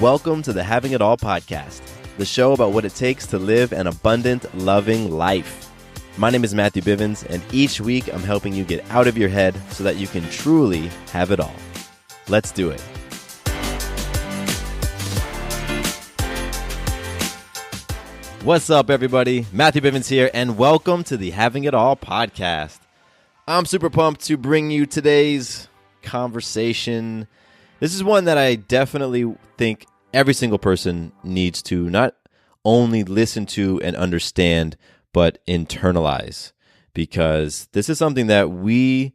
Welcome to the Having It All podcast, the show about what it takes to live an abundant, loving life. My name is Matthew Bivens, and each week I'm helping you get out of your head so that you can truly have it all. Let's do it. What's up, everybody? Matthew Bivens here, and welcome to the Having It All podcast. I'm super pumped to bring you today's conversation. This is one that I definitely think every single person needs to not only listen to and understand, but internalize, because this is something that we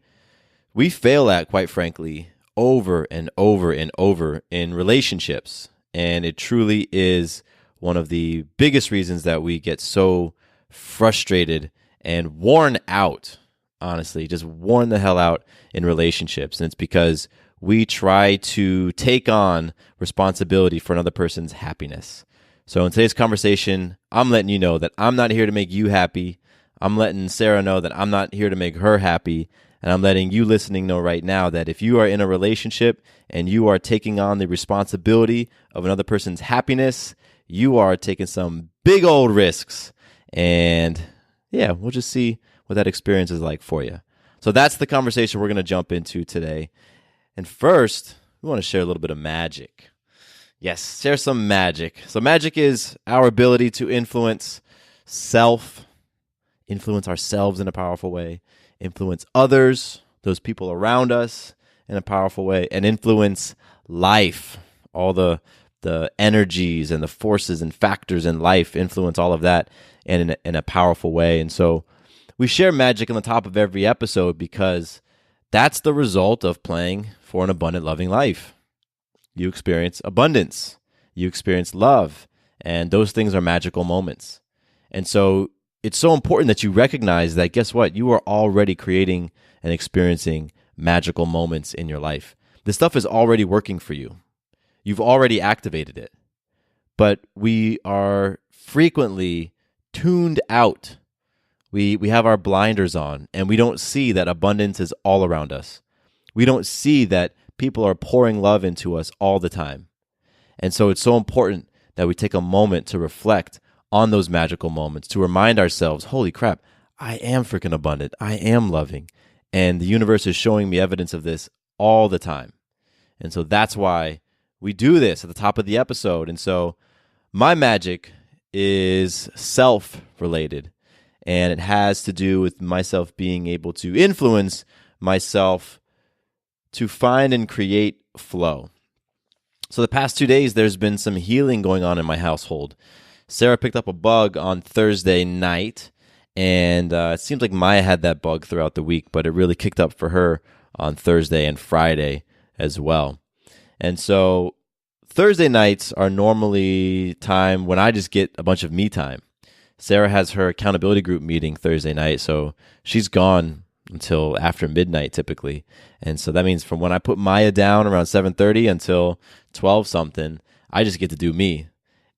fail at, quite frankly, over and over and over in relationships. And it truly is one of the biggest reasons that we get so frustrated and worn out, honestly, just worn the hell out in relationships. And it's because we try to take on responsibility for another person's happiness. So in today's conversation, I'm letting you know that I'm not here to make you happy. I'm letting Sarah know that I'm not here to make her happy. And I'm letting you listening know right now that if you are in a relationship and you are taking on the responsibility of another person's happiness, you are taking some big old risks. And yeah, we'll just see what that experience is like for you. So that's the conversation we're going to jump into today. And first, we want to share a little bit of magic. Yes, share some magic. So magic is our ability to influence ourselves in a powerful way, influence others, those people around us in a powerful way, and influence life. All the energies and the forces and factors in life, influence all of that in a powerful way. And so we share magic on the top of every episode because that's the result of playing for an abundant, loving life. You experience abundance. You experience love. And those things are magical moments. And so it's so important that you recognize that, guess what? You are already creating and experiencing magical moments in your life. This stuff is already working for you. You've already activated it. But we are frequently tuned out. We have our blinders on, and we don't see that abundance is all around us. We don't see that people are pouring love into us all the time. And so it's so important that we take a moment to reflect on those magical moments, to remind ourselves, holy crap, I am freaking abundant. I am loving. And the universe is showing me evidence of this all the time. And so that's why we do this at the top of the episode. And so my magic is self-related. And it has to do with myself being able to influence myself to find and create flow. So the past 2 days, there's been some healing going on in my household. Sarah picked up a bug on Thursday night, and it seems like Maya had that bug throughout the week, but it really kicked up for her on Thursday and Friday as well. And so Thursday nights are normally time when I just get a bunch of me time. Sarah has her accountability group meeting Thursday night, so she's gone until after midnight typically. And so that means from when I put Maya down around 7:30 until 12 something, I just get to do me.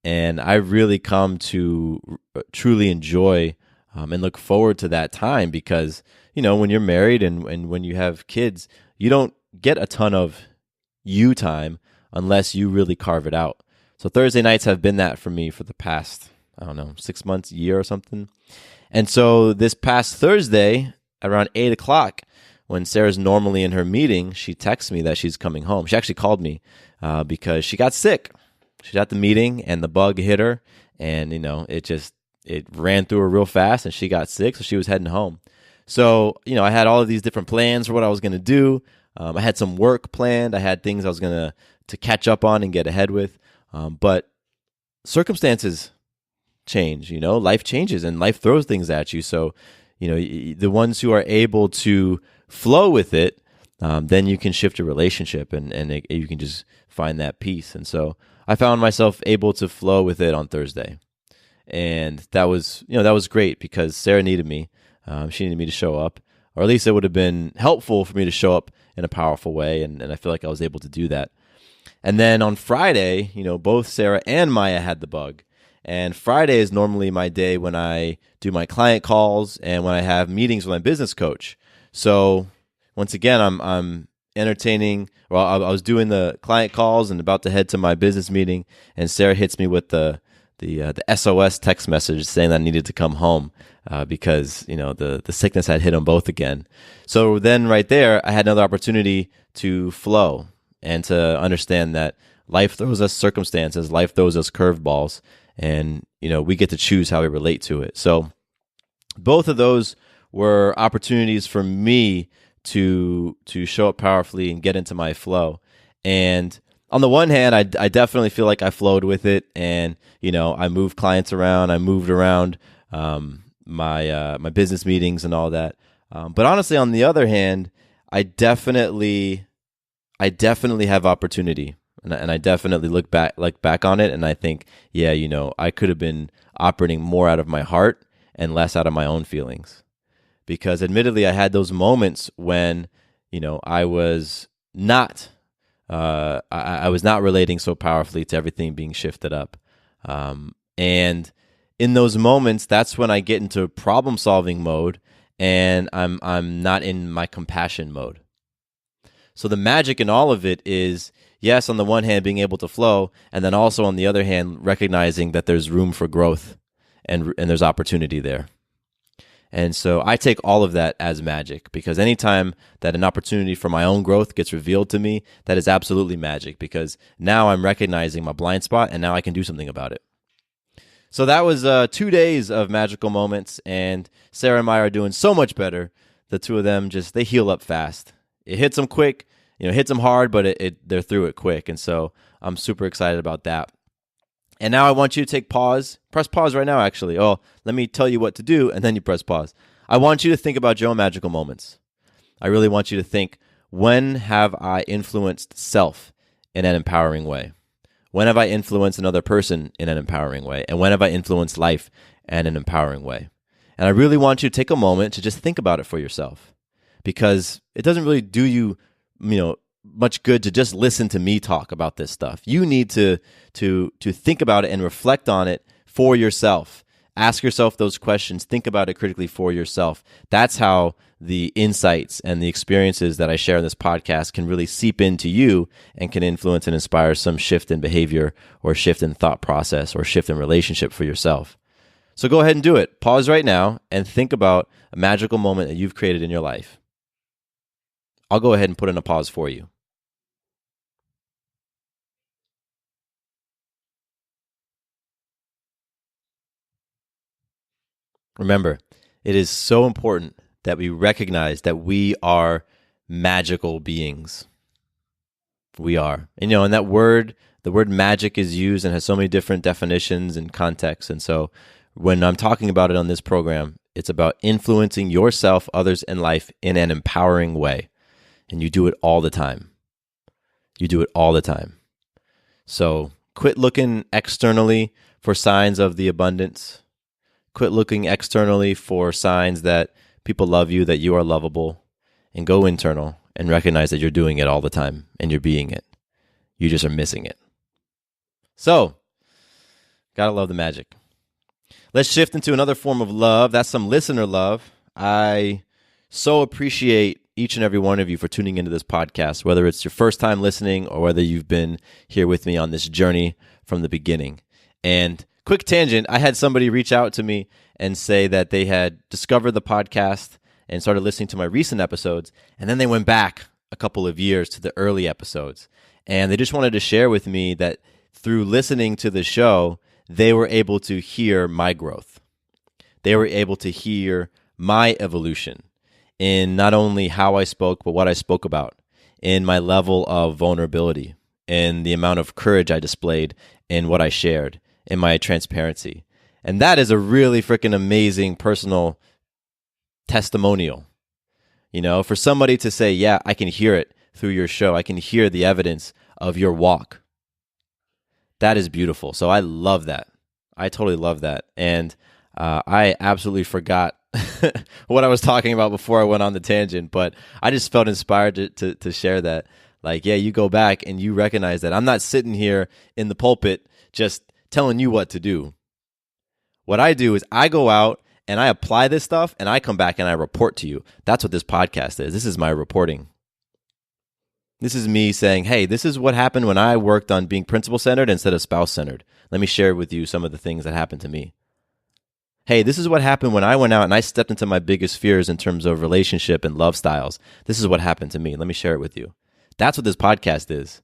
And I really come to truly enjoy and look forward to that time because, you know, when you're married and when you have kids, you don't get a ton of you time unless you really carve it out. So Thursday nights have been that for me for the past 6 months, a year or something. And so this past Thursday, around 8 o'clock, when Sarah's normally in her meeting, she texts me that she's coming home. She actually called me because she got sick. She's at the meeting and the bug hit her, and it ran through her real fast and she got sick, so she was heading home. So, I had all of these different plans for what I was going to do. I had some work planned. I had things I was going to catch up on and get ahead with. But circumstances change, life changes and life throws things at you. So, the ones who are able to flow with it, then you can shift your relationship and you can just find that peace. And so I found myself able to flow with it on Thursday. And that was great because Sarah needed me. She needed me to show up, or at least it would have been helpful for me to show up in a powerful way. And I feel like I was able to do that. And then on Friday, both Sarah and Maya had the bug. And Friday is normally my day when I do my client calls and when I have meetings with my business coach. So once again, I'm entertaining. Well, I was doing the client calls and about to head to my business meeting, and Sarah hits me with the SOS text message saying that I needed to come home because the sickness had hit them both again. So then right there, I had another opportunity to flow and to understand that life throws us circumstances, life throws us curveballs, and we get to choose how we relate to it. So both of those were opportunities for me to show up powerfully and get into my flow. And on the one hand, I definitely feel like I flowed with it, and I moved clients around, I moved around my business meetings and all that. But honestly, on the other hand, I definitely have opportunity, and I definitely look back on it, and I think, I could have been operating more out of my heart and less out of my own feelings, because admittedly, I had those moments when I was not. I was not relating so powerfully to everything being shifted up. And in those moments, that's when I get into problem-solving mode, and I'm not in my compassion mode. So the magic in all of it is, yes, on the one hand, being able to flow, and then also on the other hand, recognizing that there's room for growth and there's opportunity there. And so I take all of that as magic, because anytime that an opportunity for my own growth gets revealed to me, that is absolutely magic, because now I'm recognizing my blind spot and now I can do something about it. So that was 2 days of magical moments, and Sarah and I are doing so much better. The two of them they heal up fast. It hits them quick, hits them hard, but they're through it quick. And so I'm super excited about that. And now I want you to press pause right now, actually. Oh, let me tell you what to do, and then you press pause. I want you to think about your own magical moments. I really want you to think, when have I influenced self in an empowering way? When have I influenced another person in an empowering way? And when have I influenced life in an empowering way? And I really want you to take a moment to just think about it for yourself, because it doesn't really do you, much good to just listen to me talk about this stuff. You need to think about it and reflect on it for yourself. Ask yourself those questions. Think about it critically for yourself. That's how the insights and the experiences that I share in this podcast can really seep into you and can influence and inspire some shift in behavior or shift in thought process or shift in relationship for yourself. So go ahead and do it. Pause right now and think about a magical moment that you've created in your life. I'll go ahead and put in a pause for you. Remember, it is so important that we recognize that we are magical beings. We are. And that word, the word magic, is used and has so many different definitions and contexts. And so when I'm talking about it on this program, it's about influencing yourself, others, and life in an empowering way. And you do it all the time. You do it all the time. So quit looking externally for signs of the abundance. Quit looking externally for signs that people love you, that you are lovable, and go internal and recognize that you're doing it all the time and you're being it. You just are missing it. So, gotta love the magic. Let's shift into another form of love. That's some listener love. I so appreciate each and every one of you for tuning into this podcast, whether it's your first time listening or whether you've been here with me on this journey from the beginning. And quick tangent, I had somebody reach out to me and say that they had discovered the podcast and started listening to my recent episodes, and then they went back a couple of years to the early episodes. And they just wanted to share with me that through listening to the show, they were able to hear my growth. They were able to hear my evolution in not only how I spoke, but what I spoke about, in my level of vulnerability, in the amount of courage I displayed in what I shared, in my transparency. And that is a really freaking amazing personal testimonial. For somebody to say, yeah, I can hear it through your show. I can hear the evidence of your walk. That is beautiful. So I love that. I totally love that. And I absolutely forgot what I was talking about before I went on the tangent, but I just felt inspired to share that. Like, yeah, you go back and you recognize that I'm not sitting here in the pulpit just telling you what to do. What I do is I go out and I apply this stuff and I come back and I report to you. That's what this podcast is. This is my reporting. This is me saying, hey, this is what happened when I worked on being principle-centered instead of spouse-centered. Let me share with you some of the things that happened to me. Hey, this is what happened when I went out and I stepped into my biggest fears in terms of relationship and love styles. This is what happened to me. Let me share it with you. That's what this podcast is.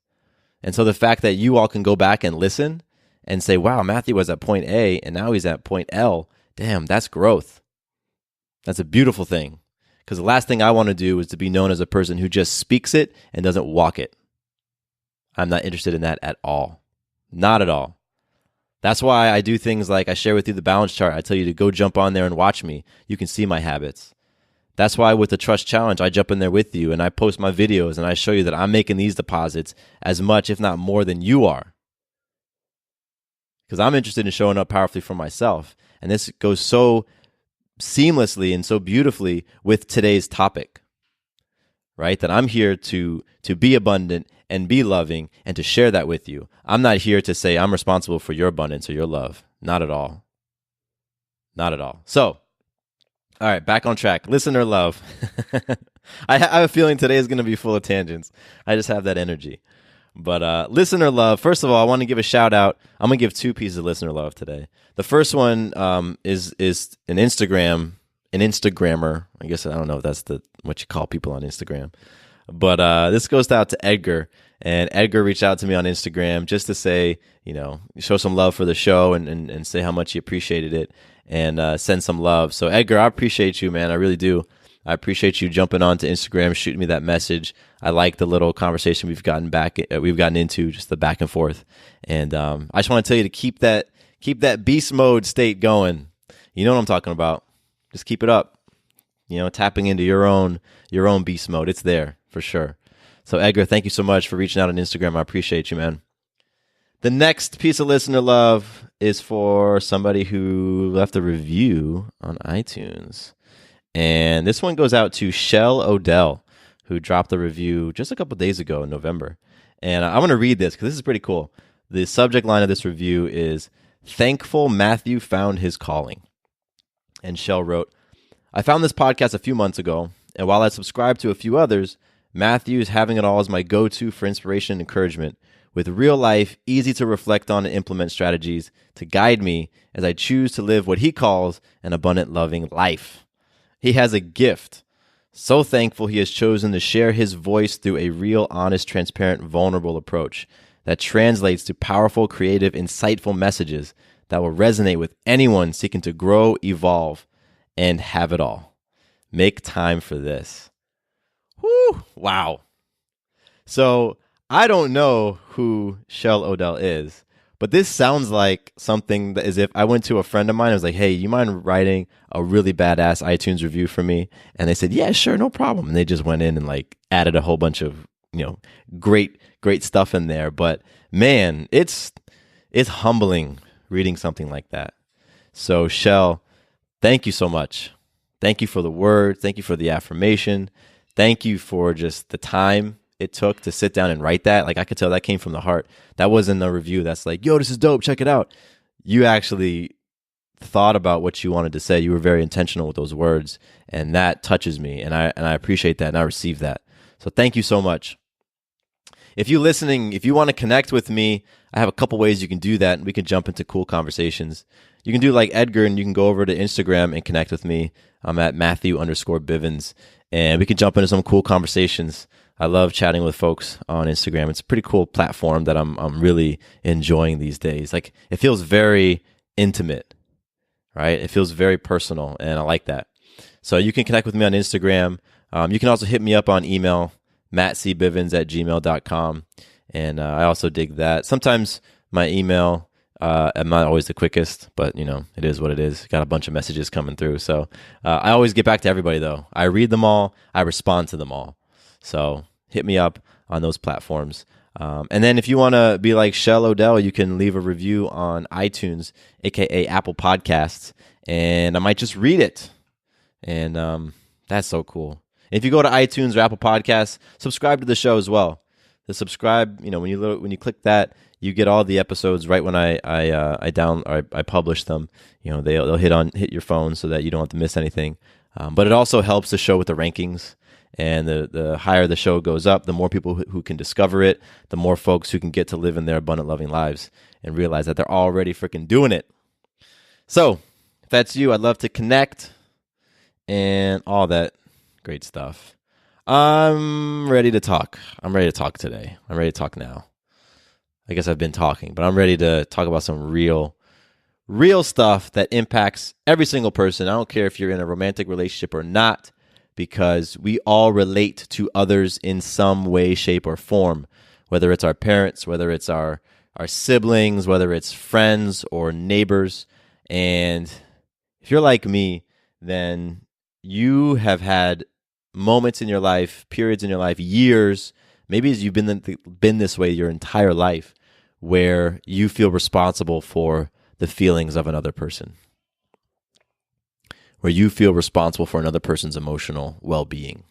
And so the fact that you all can go back and listen and say, wow, Matthew was at point A and now he's at point L. Damn, that's growth. That's a beautiful thing. Because the last thing I want to do is to be known as a person who just speaks it and doesn't walk it. I'm not interested in that at all. Not at all. That's why I do things like I share with you the balance chart. I tell you to go jump on there and watch me. You can see my habits. That's why with the Trust Challenge, I jump in there with you and I post my videos and I show you that I'm making these deposits as much, if not more, than you are. Because I'm interested in showing up powerfully for myself. And this goes so seamlessly and so beautifully with today's topic, right? That I'm here to be abundant and be loving and to share that with you. I'm not here to say I'm responsible for your abundance or your love. Not at all. Not at all. So, all right, back on track. Listener love. I have a feeling today is going to be full of tangents. I just have that energy. But listener love, first of all, I want to give a shout out. I'm going to give 2 pieces of listener love today. The first one is an Instagrammer. I guess I don't know if that's what you call people on Instagram. But this goes out to Edgar. And Edgar reached out to me on Instagram just to say, show some love for the show and say how much he appreciated it and send some love. So Edgar, I appreciate you, man. I really do. I appreciate you jumping onto Instagram, shooting me that message. I like the little conversation we've gotten into, just the back and forth. And I just want to tell you to keep that beast mode state going. You know what I'm talking about. Just keep it up. Tapping into your own beast mode. It's there for sure. So Edgar, thank you so much for reaching out on Instagram. I appreciate you, man. The next piece of listener love is for somebody who left a review on iTunes. And this one goes out to Shell Odell, who dropped a review just a couple days ago in November. And I want to read this because this is pretty cool. The subject line of this review is, "Thankful Matthew found his calling." And Shell wrote, "I found this podcast a few months ago, and while I subscribe to a few others, Matthew is having it all as my go-to for inspiration and encouragement, with real-life, easy-to-reflect-on and implement strategies to guide me as I choose to live what he calls an abundant, loving life. He has a gift. So thankful he has chosen to share his voice through a real, honest, transparent, vulnerable approach that translates to powerful, creative, insightful messages that will resonate with anyone seeking to grow, evolve, and have it all. Make time for this." Whew, wow. So I don't know who Shell Odell is, but this sounds like something that is if I went to a friend of mine and was like, "Hey, you mind writing a really badass iTunes review for me?" And they said, "Yeah, sure, no problem." And they just went in and added a whole bunch of, great stuff in there. But man, it's humbling reading something like that. So Shell, thank you so much. Thank you for the word. Thank you for the affirmation. Thank you for just the time it took to sit down and write that. I could tell that came from the heart. That wasn't a review that's like, "Yo, this is dope, check it out." You actually thought about what you wanted to say. You were very intentional with those words, and that touches me, and I appreciate that, and I receive that. So thank you so much. If you want to connect with me, I have a couple ways you can do that, and we can jump into cool conversations. You can do like Edgar, and you can go over to Instagram and connect with me. I'm at Matthew_Bivens, and we can jump into some cool conversations. I love chatting with folks on Instagram. It's a pretty cool platform that I'm really enjoying these days. It feels very intimate, right? It feels very personal, and I like that. So you can connect with me on Instagram. You can also hit me up on email, mattcbivens@gmail.com, and I also dig that. Sometimes my email, I'm not always the quickest, but it is what it is. Got a bunch of messages coming through. So I always get back to everybody though. I read them all. I respond to them all. So hit me up on those platforms. And then if you want to be like Shell Odell, you can leave a review on iTunes, aka Apple Podcasts, and I might just read it. And that's so cool. If you go to iTunes or Apple Podcasts, subscribe to the show as well. The subscribe, when you click that, you get all the episodes right when I publish them. They'll hit your phone so that you don't have to miss anything. But it also helps the show with the rankings. And the higher the show goes up, the more people who can discover it, the more folks who can get to live in their abundant, loving lives and realize that they're already freaking doing it. So if that's you, I'd love to connect and all that great stuff. I'm ready to talk. I'm ready to talk today. I'm ready to talk now. I guess I've been talking, but I'm ready to talk about some real stuff that impacts every single person. I don't care if you're in a romantic relationship or not, because we all relate to others in some way, shape, or form, whether it's our parents, whether it's our siblings, whether it's friends or neighbors. And if you're like me, then you have had moments in your life, periods in your life, years, maybe as you've been this way your entire life, where you feel responsible for the feelings of another person, where you feel responsible for another person's emotional well-being,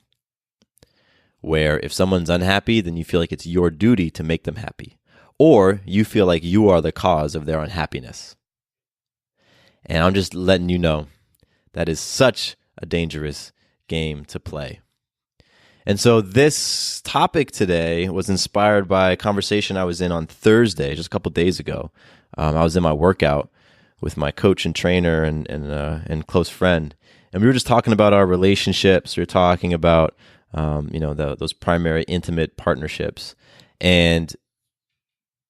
where if someone's unhappy, then you feel like it's your duty to make them happy, or you feel like you are the cause of their unhappiness. And I'm just letting you know that is such a dangerous game to play. And so this topic today was inspired by a conversation I was in on Thursday, just a couple days ago. I was in my workout with my coach and trainer and close friend, and we were just talking about our relationships. We were talking about those primary intimate partnerships. And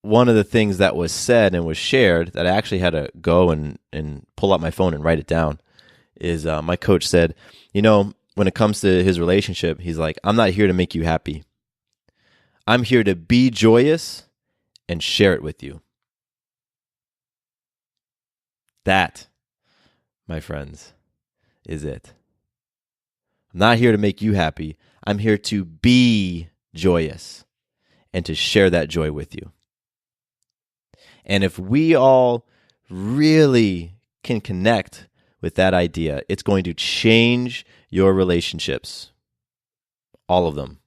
one of the things that was said and was shared that I actually had to go and pull out my phone and write it down is my coach said, when it comes to his relationship, he's like, I'm not here to make you happy. I'm here to be joyous and share it with you. That, my friends, is it. I'm not here to make you happy. I'm here to be joyous and to share that joy with you. And if we all really can connect with that idea, it's going to change your relationships, all of them.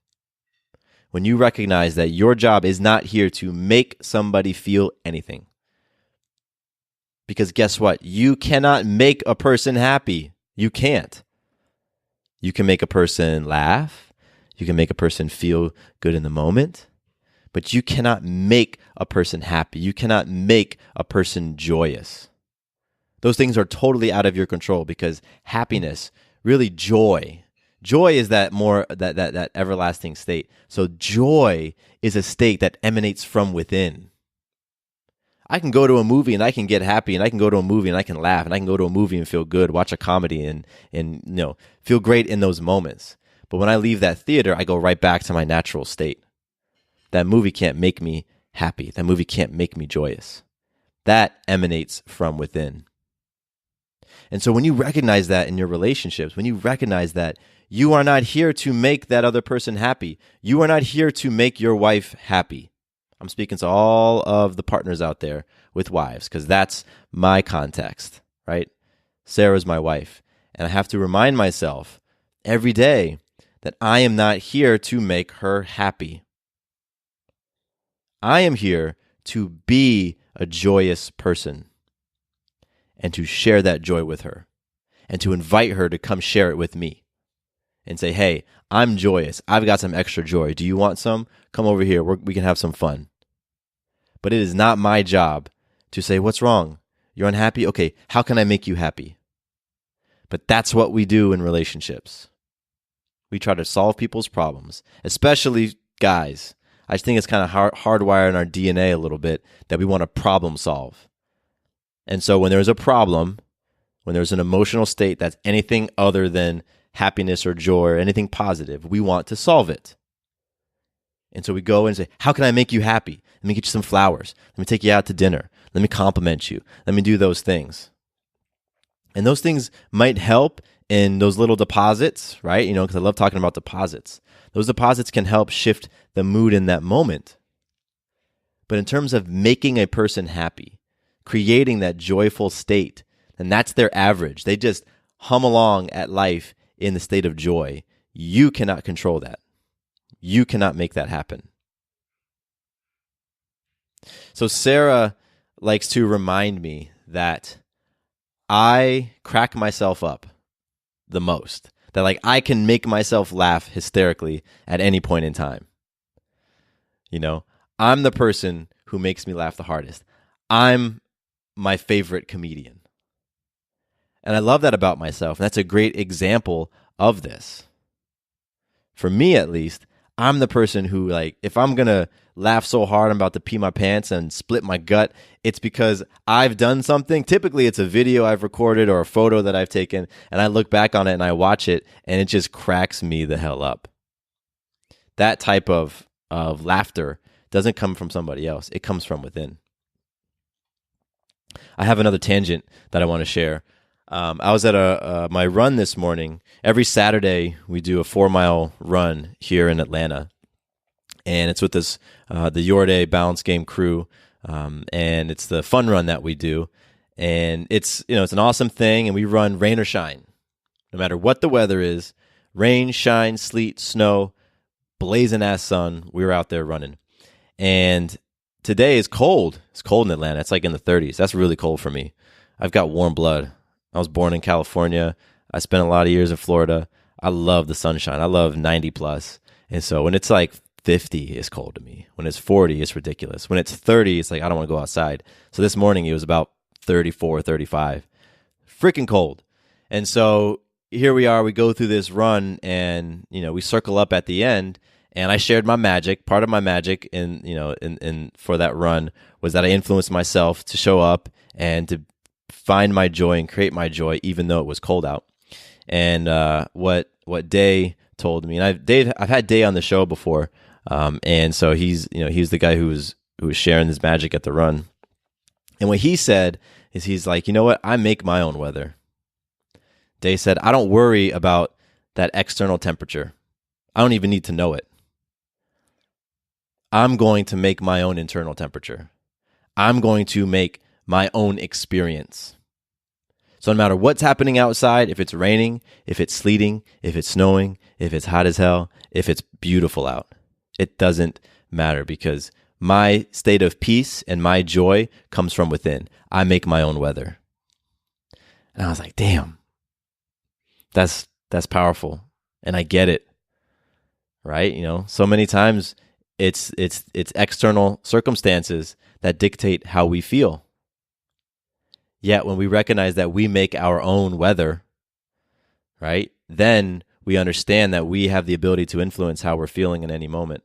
When you recognize that your job is not here to make somebody feel anything. Because guess what? You cannot make a person happy. You can't. You can make a person laugh. You can make a person feel good in the moment. But you cannot make a person happy. You cannot make a person joyous. Those things are totally out of your control, because happiness, really joy is that everlasting state. So joy is a state that emanates from within. I can go to a movie and I can get happy, and I can go to a movie and I can laugh, and I can go to a movie and feel good, watch a comedy and feel great in those moments. But when I leave that theater, I go right back to my natural state. That movie can't make me happy. That movie can't make me joyous. That emanates from within. And so when you recognize that in your relationships, when you recognize that you are not here to make that other person happy, you are not here to make your wife happy. I'm speaking to all of the partners out there with wives, because that's my context, right? Sarah's my wife. And I have to remind myself every day that I am not here to make her happy. I am here to be a joyous person and to share that joy with her and to invite her to come share it with me and say, hey, I'm joyous. I've got some extra joy. Do you want some? Come over here. We can have some fun. But it is not my job to say, what's wrong? You're unhappy? Okay, how can I make you happy? But that's what we do in relationships. We try to solve people's problems, especially guys. I just think it's kind of hardwired in our DNA a little bit that we want to problem solve. And so when there's a problem, when there's an emotional state that's anything other than happiness or joy or anything positive, we want to solve it. And so we go and say, how can I make you happy? Let me get you some flowers. Let me take you out to dinner. Let me compliment you. Let me do those things. And those things might help in those little deposits, right? Because I love talking about deposits. Those deposits can help shift the mood in that moment. But in terms of making a person happy, creating that joyful state, and that's their average. They just hum along at life in the state of joy. You cannot control that. You cannot make that happen. So Sarah likes to remind me that I crack myself up the most. that like I can make myself laugh hysterically at any point in time. You know, I'm the person who makes me laugh the hardest. I'm my favorite comedian. And I love that about myself. And that's a great example of this. For me, at least, I'm the person who, like, if I'm going to laugh so hard I'm about to pee my pants and split my gut, it's because I've done something. Typically, it's a video I've recorded or a photo that I've taken, and I look back on it and I watch it, and it just cracks me the hell up. That type of laughter doesn't come from somebody else. It comes from within. I have another tangent that I want to share. I was at my run this morning. Every Saturday, we do a 4-mile run here in Atlanta. And it's with this the Your Day Balance Game crew. And it's the fun run that we do. And it's an awesome thing. And we run rain or shine. No matter what the weather is, rain, shine, sleet, snow, blazing ass sun, we were out there running. And today is cold. It's cold in Atlanta. It's like in the 30s. That's really cold for me. I've got warm blood. I was born in California. I spent a lot of years in Florida. I love the sunshine. I love 90 plus. And so when it's like 50, it's cold to me. When it's 40, it's ridiculous. When it's 30, it's like I don't want to go outside. So this morning it was about 34, 35. Freaking cold. And so here we are. We go through this run and, we circle up at the end. And I shared my magic. Part of my magic in for that run was that I influenced myself to show up and to find my joy and create my joy, even though it was cold out. And what Day told me, and I've had Day on the show before, and so he's the guy who was sharing his magic at the run. And what he said is he's like, you know what? I make my own weather. Day said, I don't worry about that external temperature. I don't even need to know it. I'm going to make my own internal temperature. I'm going to make my own experience. So no matter what's happening outside, if it's raining, if it's sleeting, if it's snowing, if it's hot as hell, if it's beautiful out, it doesn't matter because my state of peace and my joy comes from within. I make my own weather. And I was like, damn, that's powerful. And I get it, right? So many times it's external circumstances that dictate how we feel. Yet when we recognize that we make our own weather, right, then we understand that we have the ability to influence how we're feeling in any moment.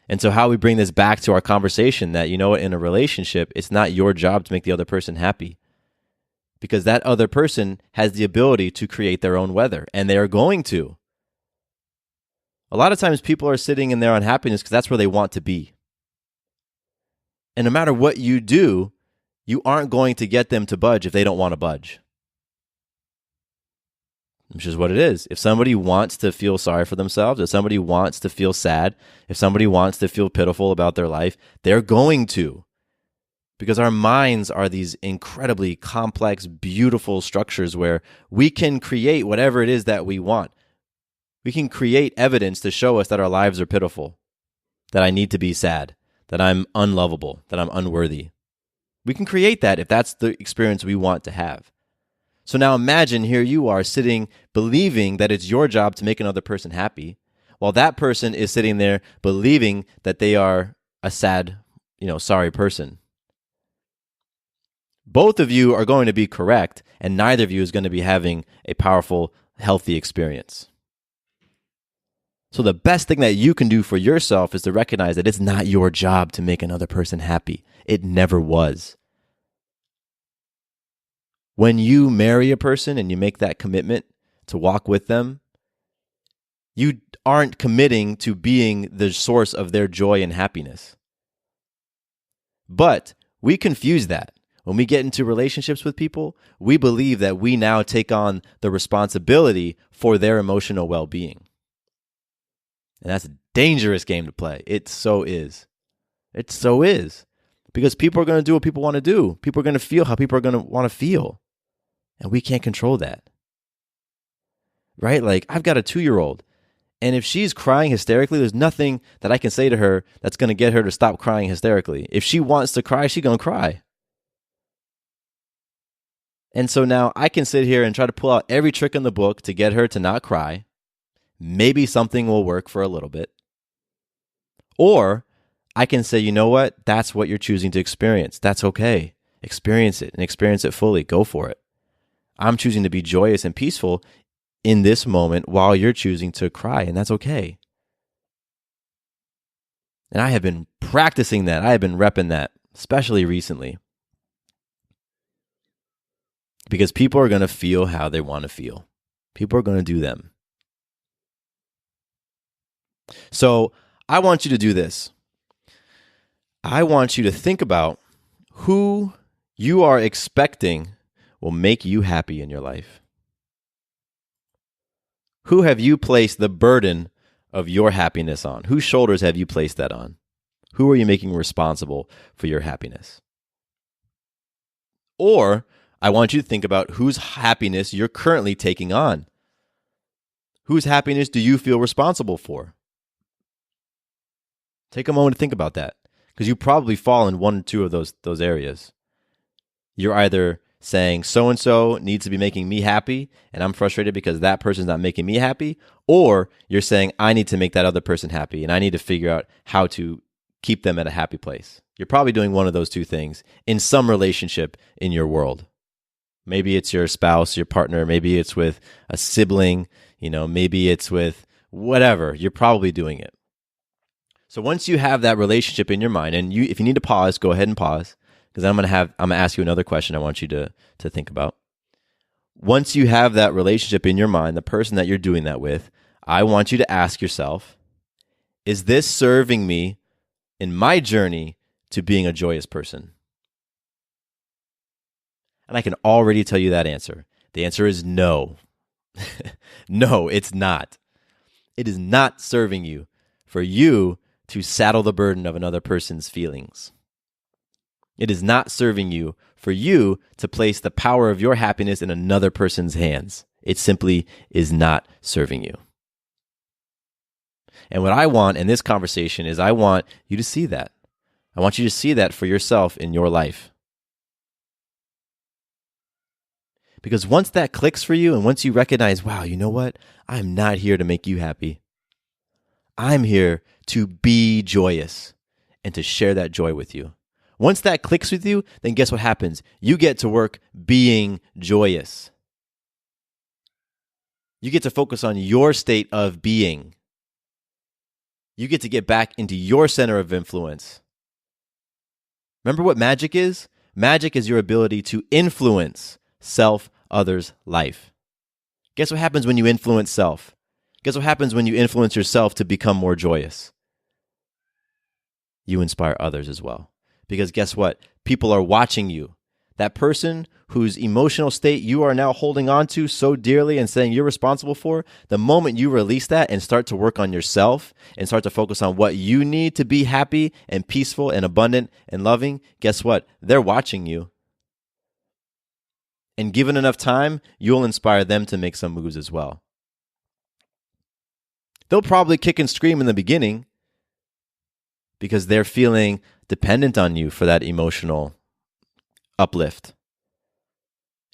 And so how we bring this back to our conversation that, in a relationship, it's not your job to make the other person happy. Because that other person has the ability to create their own weather, and they are going to. A lot of times people are sitting in their unhappiness because that's where they want to be. And no matter what you do, you aren't going to get them to budge if they don't want to budge. Which is what it is. If somebody wants to feel sorry for themselves, if somebody wants to feel sad, if somebody wants to feel pitiful about their life, they're going to. Because our minds are these incredibly complex, beautiful structures where we can create whatever it is that we want. We can create evidence to show us that our lives are pitiful, that I need to be sad, that I'm unlovable, that I'm unworthy. We can create that if that's the experience we want to have. So now imagine here you are sitting believing that it's your job to make another person happy, while that person is sitting there believing that they are a sad, sorry person. Both of you are going to be correct, and neither of you is going to be having a powerful, healthy experience. So the best thing that you can do for yourself is to recognize that it's not your job to make another person happy. It never was. When you marry a person and you make that commitment to walk with them, you aren't committing to being the source of their joy and happiness. But we confuse that. When we get into relationships with people, we believe that we now take on the responsibility for their emotional well-being. And that's a dangerous game to play. It so is. It so is. Because people are going to do what people want to do. People are going to feel how people are going to want to feel. And we can't control that. Right? Like, I've got a 2-year-old. And if she's crying hysterically, there's nothing that I can say to her that's going to get her to stop crying hysterically. If she wants to cry, she's going to cry. And so now I can sit here and try to pull out every trick in the book to get her to not cry. Maybe something will work for a little bit. Or I can say, you know what? That's what you're choosing to experience. That's okay. Experience it and experience it fully. Go for it. I'm choosing to be joyous and peaceful in this moment while you're choosing to cry, and that's okay. And I have been practicing that. I have been repping that, especially recently. Because people are going to feel how they want to feel. People are going to do them. So I want you to do this. I want you to think about who you are expecting will make you happy in your life. Who have you placed the burden of your happiness on? Whose shoulders have you placed that on? Who are you making responsible for your happiness? Or I want you to think about whose happiness you're currently taking on. Whose happiness do you feel responsible for? Take a moment to think about that, because you probably fall in one or two of those areas. You're either saying so-and-so needs to be making me happy, and I'm frustrated because that person's not making me happy, or you're saying I need to make that other person happy, and I need to figure out how to keep them at a happy place. You're probably doing one of those two things in some relationship in your world. Maybe it's your spouse, your partner, maybe it's with a sibling, maybe it's with whatever. You're probably doing it. So once you have that relationship in your mind, and if you need to pause, go ahead and pause, because I'm gonna ask you another question I want you to think about. Once you have that relationship in your mind, the person that you're doing that with, I want you to ask yourself, is this serving me in my journey to being a joyous person? And I can already tell you that answer. The answer is no. No, it's not. It is not serving you for you to saddle the burden of another person's feelings. It is not serving you for you to place the power of your happiness in another person's hands. It simply is not serving you. And what I want in this conversation is I want you to see that. I want you to see that for yourself in your life. Because once that clicks for you and once you recognize, wow, you know what? I'm not here to make you happy. I'm here to be joyous and to share that joy with you. Once that clicks with you, then guess what happens? You get to work being joyous. You get to focus on your state of being. You get to get back into your center of influence. Remember what magic is? Magic is your ability to influence self, others, life. Guess what happens when you influence self? Guess what happens when you influence yourself to become more joyous? You inspire others as well. Because guess what? People are watching you. That person whose emotional state you are now holding on to so dearly and saying you're responsible for, the moment you release that and start to work on yourself and start to focus on what you need to be happy and peaceful and abundant and loving, guess what? They're watching you. And given enough time, you'll inspire them to make some moves as well. They'll probably kick and scream in the beginning because they're feeling dependent on you for that emotional uplift.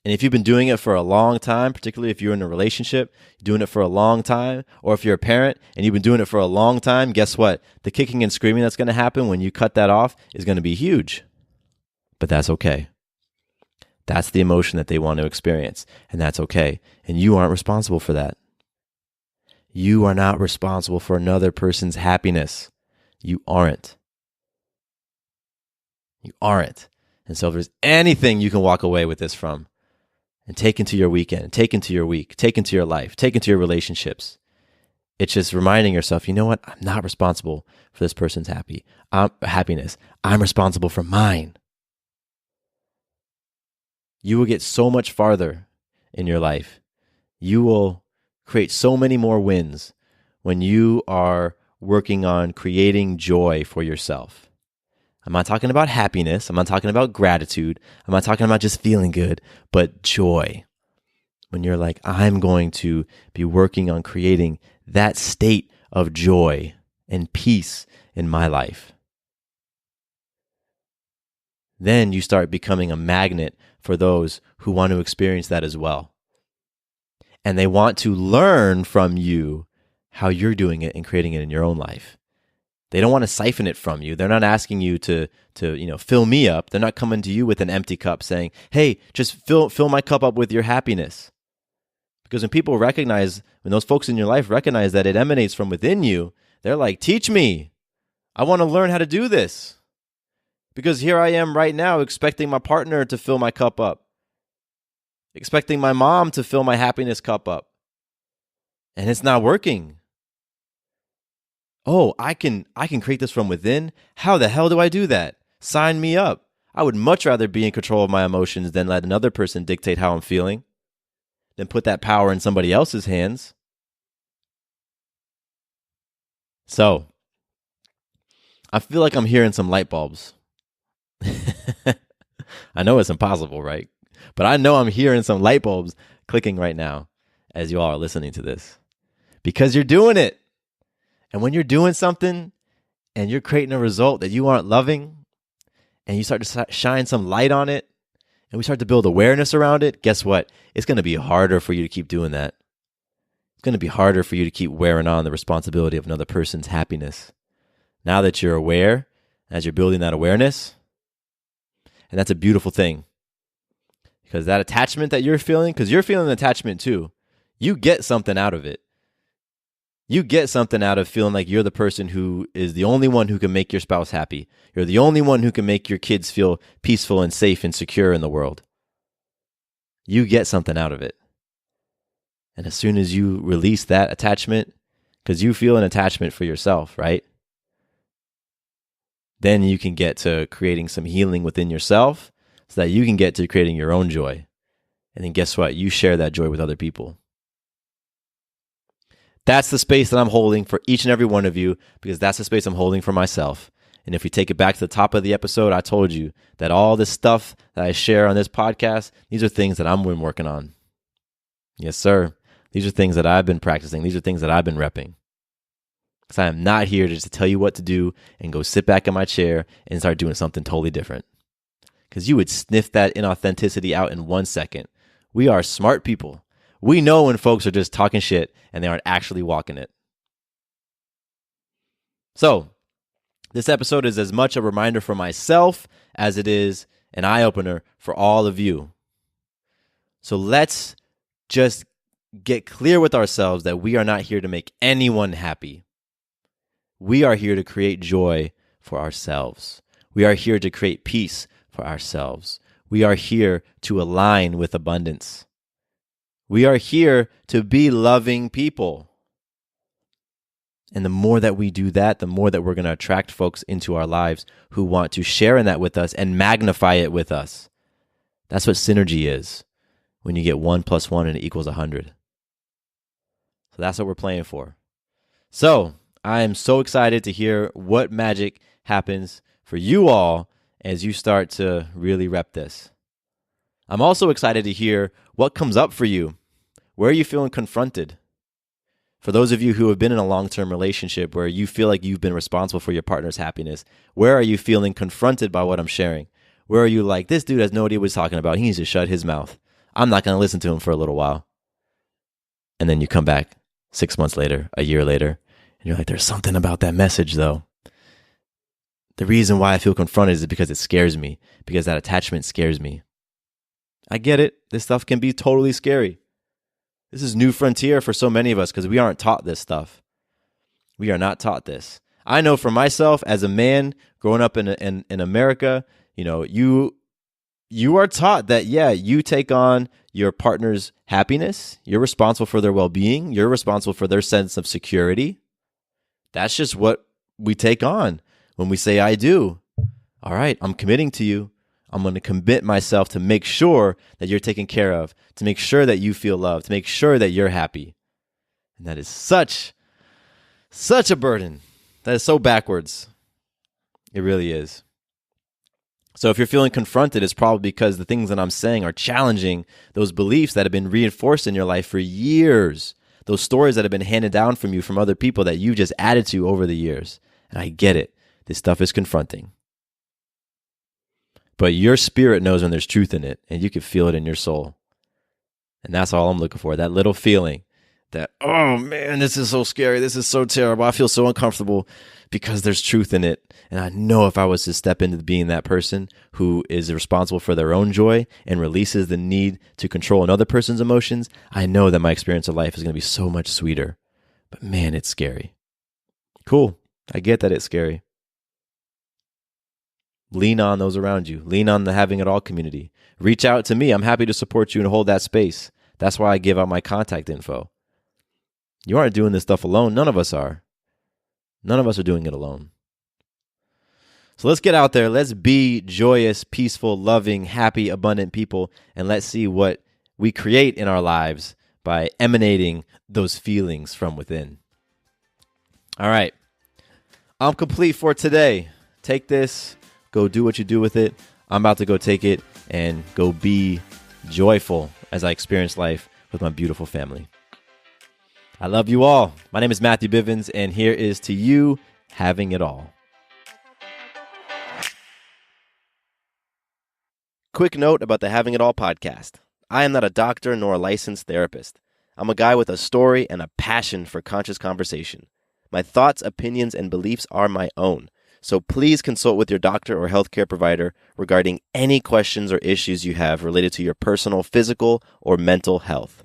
And if you've been doing it for a long time, particularly if you're in a relationship, doing it for a long time, or if you're a parent and you've been doing it for a long time, guess what? The kicking and screaming that's going to happen when you cut that off is going to be huge. But that's okay. That's the emotion that they want to experience, and that's okay. And you aren't responsible for that. You are not responsible for another person's happiness. You aren't. You aren't. And so if there's anything you can walk away with this from and take into your weekend, take into your week, take into your life, take into your relationships, it's just reminding yourself, you know what? I'm not responsible for this person's happiness. I'm responsible for mine. You will get so much farther in your life. You will create so many more wins when you are working on creating joy for yourself. I'm not talking about happiness. I'm not talking about gratitude. I'm not talking about just feeling good, but joy. When you're like, I'm going to be working on creating that state of joy and peace in my life. then you start becoming a magnet for those who want to experience that as well. And they want to learn from you how you're doing it and creating it in your own life. They don't want to siphon it from you. They're not asking you to fill me up. They're not coming to you with an empty cup saying, hey, just fill my cup up with your happiness. Because when those folks in your life recognize that it emanates from within you, they're like, teach me. I want to learn how to do this. Because here I am right now expecting my partner to fill my cup up, expecting my mom to fill my happiness cup up. And it's not working. Oh, I can create this from within? How the hell do I do that? Sign me up. I would much rather be in control of my emotions than let another person dictate how I'm feeling, than put that power in somebody else's hands. So, I feel like I'm hearing some light bulbs. I know it's impossible, right? But I know I'm hearing some light bulbs clicking right now as you all are listening to this. Because you're doing it. And when you're doing something and you're creating a result that you aren't loving, and you start to shine some light on it, and we start to build awareness around it, guess what? It's going to be harder for you to keep doing that. It's going to be harder for you to keep wearing on the responsibility of another person's happiness. Now that you're aware, as you're building that awareness, and that's a beautiful thing. Because that attachment that you're feeling, because you're feeling attachment too, you get something out of it. You get something out of feeling like you're the person who is the only one who can make your spouse happy. You're the only one who can make your kids feel peaceful and safe and secure in the world. You get something out of it. And as soon as you release that attachment, because you feel an attachment for yourself, right? Then you can get to creating some healing within yourself so that you can get to creating your own joy. And then guess what? You share that joy with other people. That's the space that I'm holding for each and every one of you, because that's the space I'm holding for myself. And if we take it back to the top of the episode, I told you that all this stuff that I share on this podcast, these are things that I've been working on. Yes, sir. These are things that I've been practicing. These are things that I've been repping. Because I am not here just to tell you what to do and go sit back in my chair and start doing something totally different. Because you would sniff that inauthenticity out in 1 second. We are smart people. We know when folks are just talking shit and they aren't actually walking it. So, this episode is as much a reminder for myself as it is an eye-opener for all of you. So let's just get clear with ourselves that we are not here to make anyone happy. We are here to create joy for ourselves. We are here to create peace for ourselves. We are here to align with abundance. We are here to be loving people. And the more that we do that, the more that we're going to attract folks into our lives who want to share in that with us and magnify it with us. That's what synergy is. When you get 1 + 1 and it equals 100. So that's what we're playing for. So I am so excited to hear what magic happens for you all as you start to really rep this. I'm also excited to hear what comes up for you. Where are you feeling confronted? For those of you who have been in a long-term relationship where you feel like you've been responsible for your partner's happiness, where are you feeling confronted by what I'm sharing? Where are you like, this dude has no idea what he's talking about. He needs to shut his mouth. I'm not going to listen to him for a little while. And then you come back 6 months later, a year later, and you're like, there's something about that message though. The reason why I feel confronted is because it scares me, because that attachment scares me. I get it. This stuff can be totally scary. This is new frontier for so many of us because we aren't taught this stuff. We are not taught this. I know for myself as a man growing up in America, you are taught that, yeah, you take on your partner's happiness. You're responsible for their well-being. You're responsible for their sense of security. That's just what we take on when we say, I do. All right, I'm committing to you. I'm going to commit myself to make sure that you're taken care of, to make sure that you feel loved, to make sure that you're happy. And that is such a burden. That is so backwards. It really is. So if you're feeling confronted, it's probably because the things that I'm saying are challenging those beliefs that have been reinforced in your life for years, those stories that have been handed down from you from other people that you just added to over the years. And I get it. This stuff is confronting. But your spirit knows when there's truth in it, and you can feel it in your soul. And that's all I'm looking for, that little feeling that, oh man, this is so scary. This is so terrible. I feel so uncomfortable because there's truth in it. And I know if I was to step into being that person who is responsible for their own joy and releases the need to control another person's emotions, I know that my experience of life is going to be so much sweeter. But man, it's scary. Cool. I get that it's scary. Lean on those around you. Lean on the Having It All community. Reach out to me. I'm happy to support you and hold that space. That's why I give out my contact info. You aren't doing this stuff alone. None of us are. None of us are doing it alone. So let's get out there. Let's be joyous, peaceful, loving, happy, abundant people, and let's see what we create in our lives by emanating those feelings from within. All right. I'm complete for today. Take this. Go do what you do with it. I'm about to go take it and go be joyful as I experience life with my beautiful family. I love you all. My name is Matthew Bivens, and here is to you having it all. Quick note about the Having It All podcast. I am not a doctor nor a licensed therapist. I'm a guy with a story and a passion for conscious conversation. My thoughts, opinions, and beliefs are my own. So please consult with your doctor or healthcare provider regarding any questions or issues you have related to your personal, physical, or mental health.